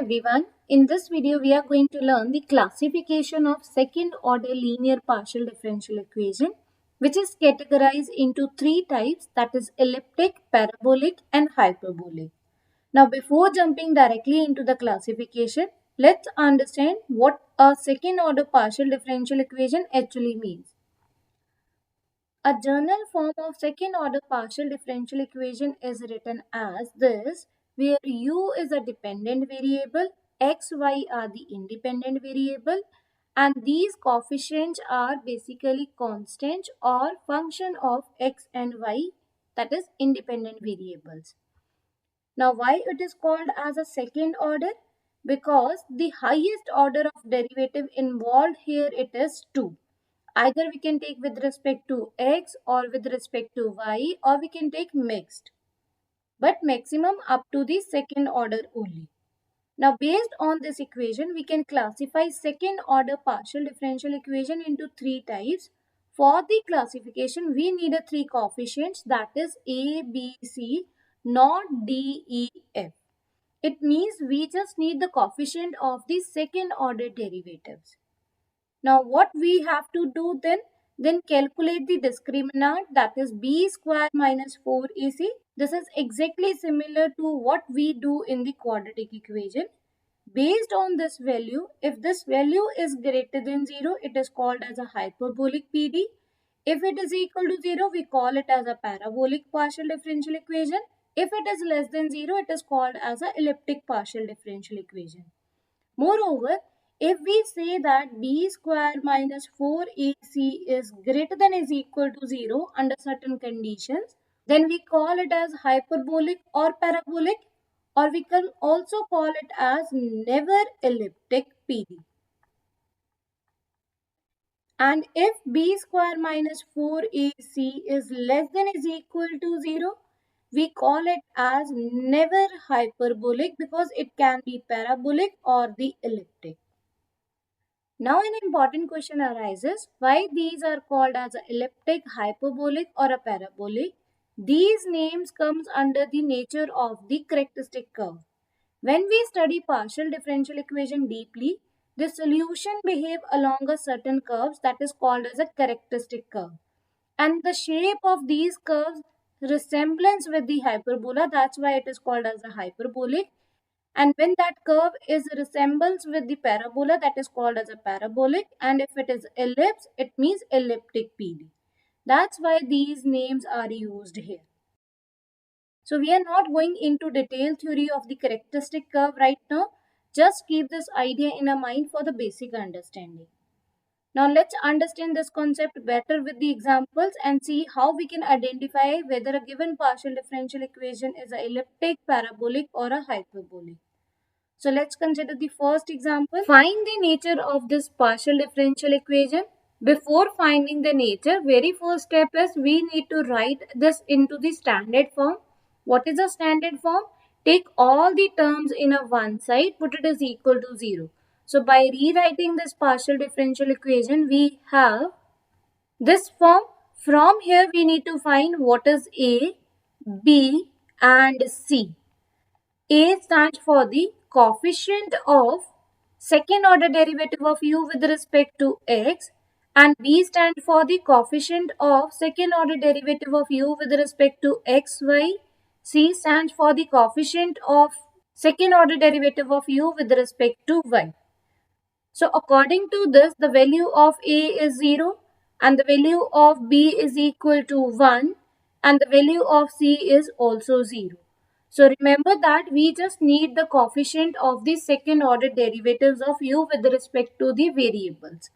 everyone. In this video, we are going to learn the classification of second order linear partial differential equation, which is categorized into three types, that is elliptic, parabolic and hyperbolic. Now, before jumping directly into the classification, let's understand what a second order partial differential equation actually means. A general form of second order partial differential equation is written as this, where u is a dependent variable, x, y are the independent variable, and these coefficients are basically constant or function of x and y, that is independent variables. Now, why it is called as a second order? Because the highest order of derivative involved here it is 2. Either we can take with respect to x or with respect to y, or we can take mixed, but maximum up to the second order only. Now, based on this equation, we can classify second order partial differential equation into three types. For the classification, we need a three coefficients, that is a, b, c, not d, e, f. It means we just need the coefficient of the second order derivatives. Now what we have to do then calculate the discriminant, that is b square minus 4ac. This is exactly similar to what we do in the quadratic equation. Based on this value, if this value is greater than 0, it is called as a hyperbolic PDE. If it is equal to 0, we call it as a parabolic partial differential equation. If it is less than 0, it is called as a elliptic partial differential equation. Moreover, if we say that b square minus 4ac is greater than or is equal to 0 under certain conditions, then we call it as hyperbolic or parabolic, or we can also call it as never elliptic PDE. And if b square minus 4ac is less than or is equal to 0, we call it as never hyperbolic, because it can be parabolic or the elliptic. Now an important question arises, why these are called as a elliptic, hyperbolic or a parabolic? These names comes under the nature of the characteristic curve. When we study partial differential equation deeply, the solution behave along a certain curves, that is called as a characteristic curve. And the shape of these curves resemblance with the hyperbola, that's why it is called as a hyperbolic. And when that curve is resembles with the parabola, that is called as a parabolic. And if it is ellipse, it means elliptic PDE. That's why these names are used here. So we are not going into detailed theory of the characteristic curve right now. Just keep this idea in our mind for the basic understanding. Now let's understand this concept better with the examples and see how we can identify whether a given partial differential equation is an elliptic, parabolic or a hyperbolic. So let's consider the first example. Find the nature of this partial differential equation. Before finding the nature, very first step is we need to write this into the standard form. What is the standard form? Take all the terms in a one side, put it as equal to 0. So by rewriting this partial differential equation, we have this form. From here, we need to find what is A, B and C. A stands for the coefficient of second order derivative of u with respect to x, and B stands for the coefficient of second order derivative of u with respect to xy. C stands for the coefficient of second order derivative of u with respect to y. So according to this, the value of A is 0 and the value of B is equal to 1 and the value of C is also 0. So remember that we just need the coefficient of the second order derivatives of u with respect to the variables.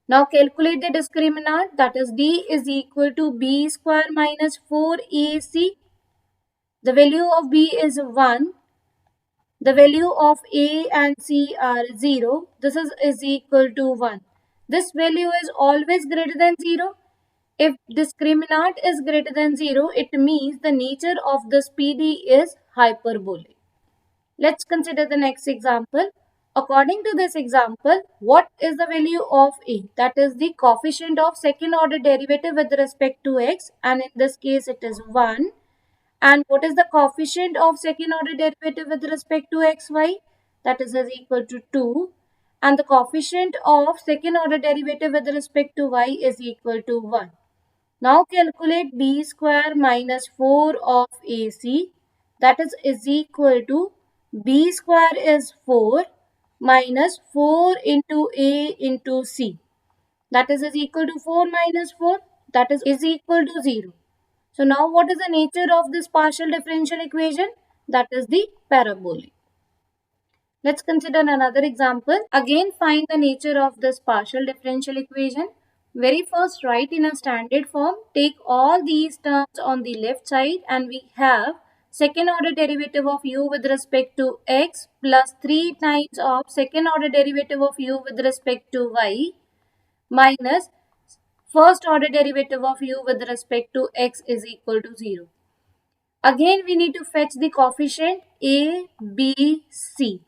Now calculate the discriminant, that is D is equal to B square minus 4AC. The value of B is 1. The value of A and C are 0. This is equal to 1. This value is always greater than 0. If discriminant is greater than 0, it means the nature of this PDE is hyperbolic. Let's consider the next example. According to this example, what is the value of A? That is the coefficient of second order derivative with respect to x, and in this case it is 1. And what is the coefficient of second order derivative with respect to xy? that is equal to 2, and the coefficient of second order derivative with respect to y is equal to 1. Now calculate b square minus 4 of AC, that is equal to b square is 4 minus 4 into a into c, that is equal to 4 minus 4, that is equal to 0. So now what is the nature of this partial differential equation? That is the parabolic. Let's consider another example. Again, find the nature of this partial differential equation. Very first, write in a standard form. Take all these terms on the left side and we have second order derivative of u with respect to x plus 3 times of second order derivative of u with respect to y minus first order derivative of u with respect to x is equal to 0. Again, we need to fetch the coefficient a, b, c.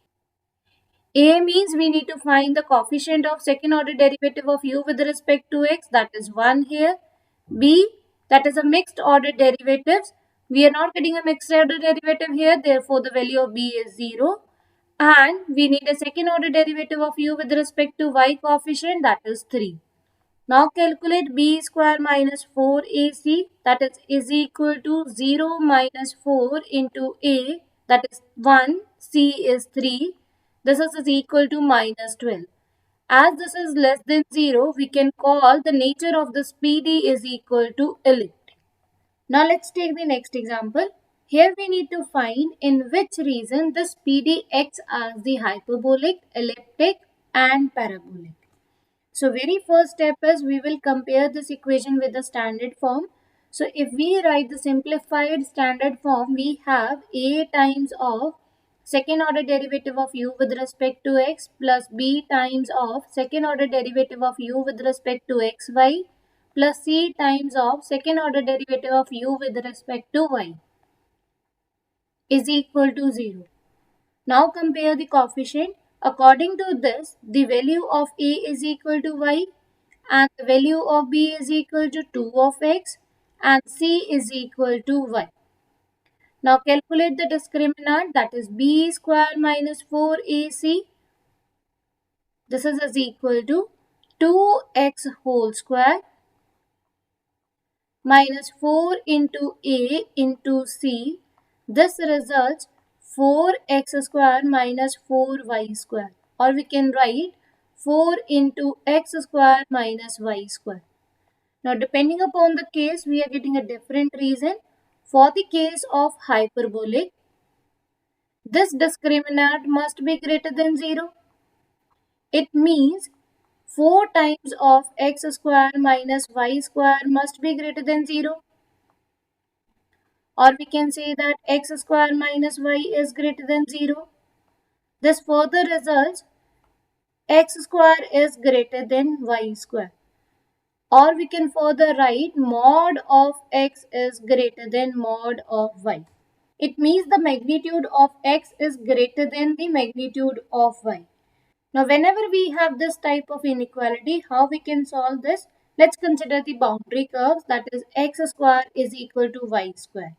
A means we need to find the coefficient of second order derivative of u with respect to x, that is 1 here. B, that is a mixed order derivatives. We are not getting a mixed order derivative here, therefore the value of b is 0. And we need a second order derivative of u with respect to y coefficient, that is 3. Now calculate b square minus 4ac, that is equal to 0 minus 4 into a, that is 1, c is 3. This is equal to minus 12. As this is less than 0, we can call the nature of this PD is equal to elliptic. Now let's take the next example. Here we need to find in which region this PD acts as the hyperbolic, elliptic and parabolic. So very first step is we will compare this equation with the standard form. So if we write the simplified standard form, we have a times of second order derivative of u with respect to x plus b times of second order derivative of u with respect to xy plus c times of second order derivative of u with respect to y is equal to 0. Now compare the coefficient. According to this, the value of a is equal to y and the value of b is equal to 2 of x and c is equal to y. Now calculate the discriminant, that is b square minus 4ac. This is equal to 2x whole square minus 4 into a into c. This results 4x square minus 4y square, or we can write 4 into x square minus y square. Now depending upon the case, we are getting a different reason. For the case of hyperbolic, this discriminant must be greater than 0. It means 4 times of x square minus y square must be greater than 0. Or we can say that x square minus y is greater than 0. This further results x square is greater than y square. Or we can further write mod of x is greater than mod of y. It means the magnitude of x is greater than the magnitude of y. Now whenever we have this type of inequality, how we can solve this? Let's consider the boundary curves, that is x square is equal to y square.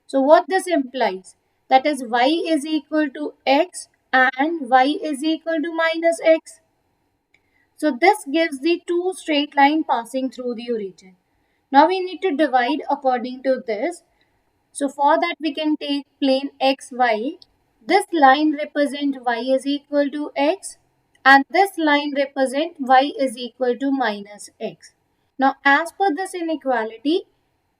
So what this implies? That is y is equal to x and y is equal to minus x. So this gives the two straight line passing through the origin. Now we need to divide according to this. So for that we can take plane xy. This line represent y is equal to x and this line represent y is equal to minus x. Now as per this inequality,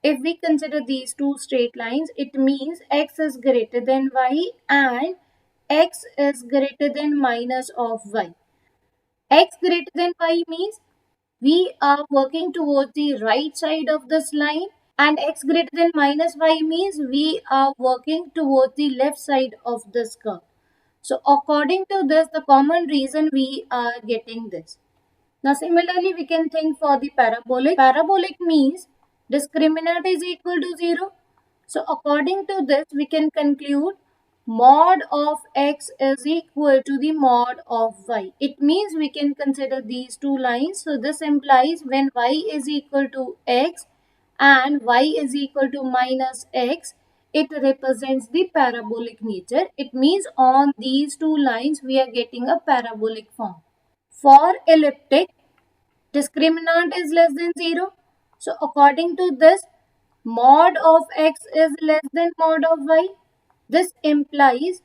if we consider these two straight lines, it means x is greater than y and x is greater than minus of y. X greater than y means we are working towards the right side of this line, and x greater than minus y means we are working towards the left side of this curve. So according to this, the common reason we are getting this. Now similarly, we can think for the parabolic. Parabolic means discriminant is equal to 0. So according to this, we can conclude mod of x is equal to the mod of y. It means we can consider these two lines. So this implies when y is equal to x and y is equal to minus x, it represents the parabolic nature. It means on these two lines we are getting a parabolic form. For elliptic, discriminant is less than 0. So according to this, mod of x is less than mod of y. This implies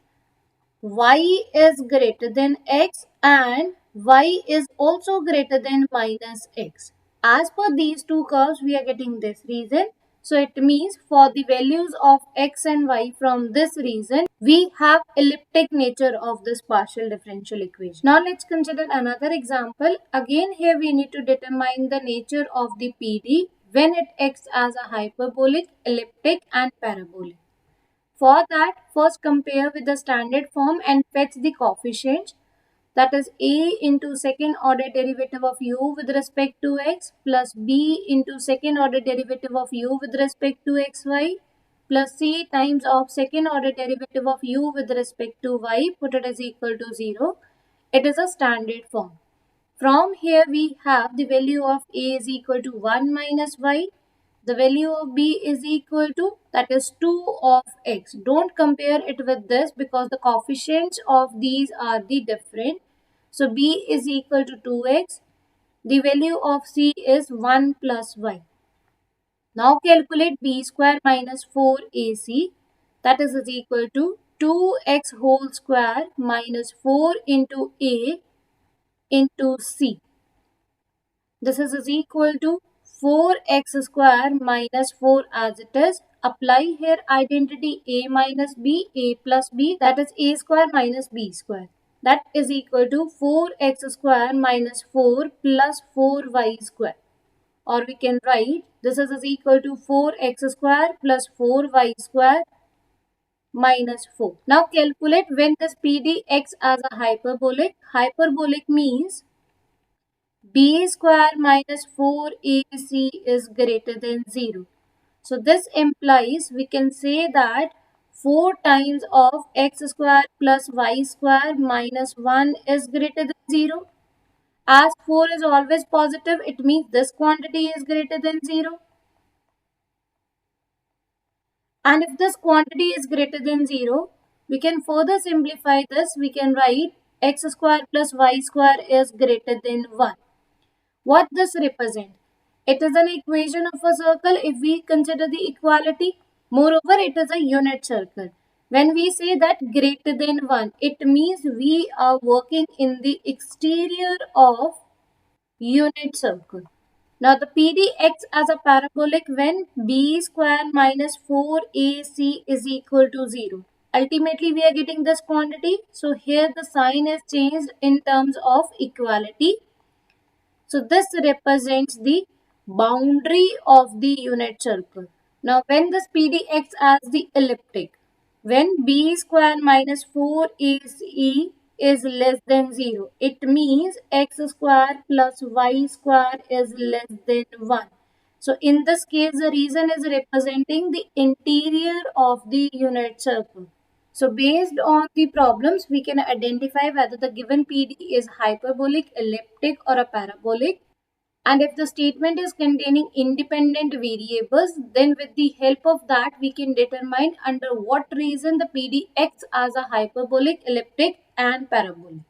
y is greater than x and y is also greater than minus x. As per these two curves, we are getting this reason. So it means for the values of x and y from this reason, we have elliptic nature of this partial differential equation. Now let's consider another example. Again here we need to determine the nature of the PD when it acts as a hyperbolic, elliptic and parabolic. For that, first compare with the standard form and fetch the coefficients, that is a into second order derivative of u with respect to x plus b into second order derivative of u with respect to xy plus c times of second order derivative of u with respect to y, put it as equal to 0. It is a standard form. From here we have the value of a is equal to 1 minus y. The value of b is equal to, that is 2 of x. Don't compare it with this because the coefficients of these are the different. So b is equal to 2x. The value of c is 1 plus y. Now calculate b square minus 4ac, that is equal to 2x whole square minus 4 into a into c. This is equal to 4x square minus 4 as it is. Apply here identity a minus b, a plus b, that is a square minus b square. That is equal to 4x square minus 4 plus 4y square. Or we can write this is equal to 4x square plus 4y square minus 4. Now calculate when this PD acts as a hyperbolic. Hyperbolic means b square minus 4ac is greater than 0. So this implies we can say that 4 times of x square plus y square minus 1 is greater than 0. As 4 is always positive, it means this quantity is greater than 0. And if this quantity is greater than 0, we can further simplify this. We can write x square plus y square is greater than 1. What this represent? It is an equation of a circle if we consider the equality. Moreover, it is a unit circle. When we say that greater than 1, it means we are working in the exterior of unit circle. Now the PD acts as a parabolic when b square minus 4ac is equal to 0. Ultimately, we are getting this quantity. So here the sign is changed in terms of equality. So this represents the boundary of the unit circle. Now when this PD acts as the elliptic, when b square minus 4ac is less than 0, it means x square plus y square is less than 1. So in this case, the reason is representing the interior of the unit circle. So based on the problems, we can identify whether the given PD is hyperbolic, elliptic or a parabolic. And if the statement is containing independent variables, then with the help of that, we can determine under what reason the PD acts as a hyperbolic, elliptic and parabolic.